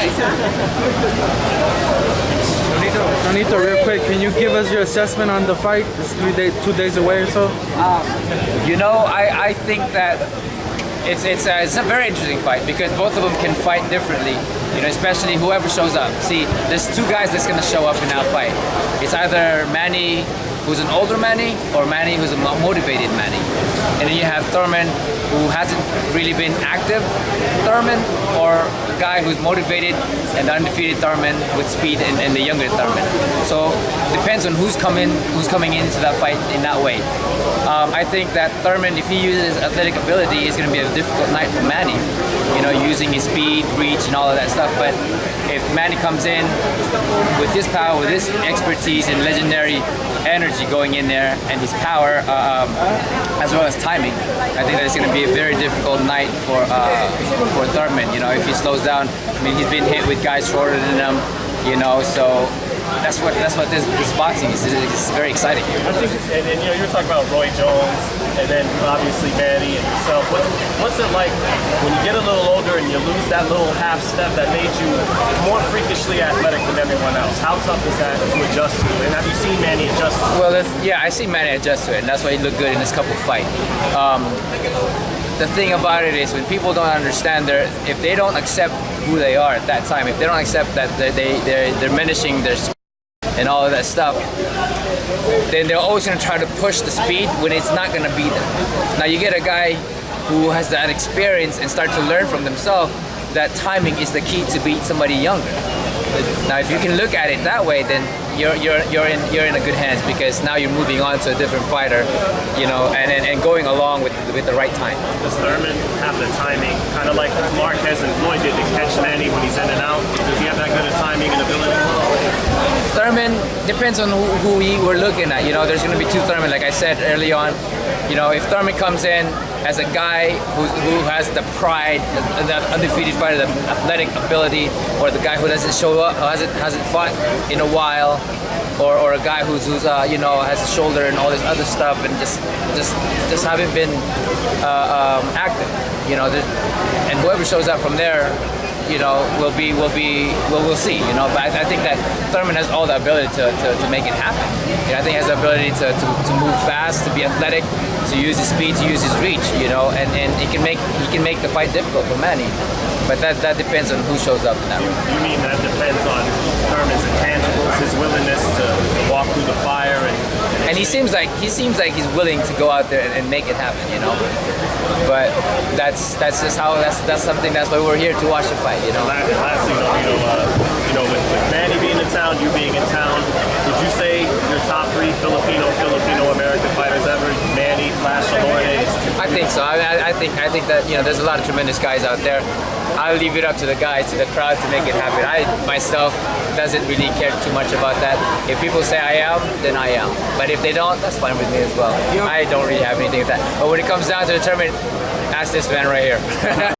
fight. Nonito, real quick, can you give us your assessment on the fight? It's 2 days away or so. You know, I think that it's a very interesting fight because both of them can fight differently. You know, especially whoever shows up. See, there's two guys that's gonna show up in that fight. It's either Manny, who's an older Manny, or Manny, who's a motivated Manny. And then you have Thurman, who hasn't really been active Thurman, or a guy who's motivated and undefeated Thurman with speed and the younger Thurman. So depends on who's coming into that fight in that way. I think that Thurman, if he uses athletic ability, is going to be a difficult night for Manny. You know, using his speed, reach, and all of that stuff. But if Manny comes in with his power, with his expertise and legendary energy going in there, and his power, as well as timing, I think that it's going to be a very difficult night for Thurman. You know, if he slows down, I mean, he's been hit with guys shorter than him. You know, so that's what this boxing is. It's very exciting. I think, and you know, you're talking about Roy Jones, and then obviously Manny and yourself. What's it like when you get a little older and you lose that little half step that made you more freakishly athletic than everyone else? How tough is that to adjust to? And have you seen Manny adjust to it? Well, yeah, I see Manny adjust to it, and that's why he looked good in this couple fight. The thing about it is when people don't understand if they don't accept who they are at that time, if they don't accept that they're diminishing their speed and all of that stuff, then they're always going to try to push the speed when it's not going to be there. Now you get a guy who has that experience and start to learn from themselves that timing is the key to beat somebody younger. Now if you can look at it that way, then you're in a good hands, because now you're moving on to a different fighter, you know, and going along with the right time. Does Thurman have the timing, kind of like Marquez and Floyd did, to catch Manny when he's in and out? Does he have that good of timing and ability? Thurman depends on who we're looking at. You know, there's going to be two Thurman, like I said early on. You know, if Thurman comes in as a guy who has the pride, the undefeated fighter, the athletic ability, or the guy who doesn't show up, who hasn't fought in a while, or a guy who's you know, has a shoulder and all this other stuff, and just haven't been active. You know, and whoever shows up from there, you know, we'll see, you know. But I think that Thurman has all the ability to make it happen. You know, I think he has the ability to move fast, to be athletic, to use his speed, to use his reach, you know, and he can make the fight difficult for Manny. But that depends on who shows up in that room. You mean that depends on Thurman's intangibles, his willingness to walk through the fire, and he seems like he's willing to go out there and make it happen, you know. But that's just how that's why we're here to watch the fight, you know. Lastly, you know, with Manny being in town, you being in town, would you say your top three Filipino American fighters ever? Manny, Flash, Alorne? I think so. I think that, you know, there's a lot of tremendous guys out there. I'll leave it up to the guys, to the crowd, to make it happen. I myself doesn't really care too much about that. If people say I am, then I am. But if they don't, that's fine with me as well. I don't really have anything with that. But when it comes down to the tournament, ask this man right here.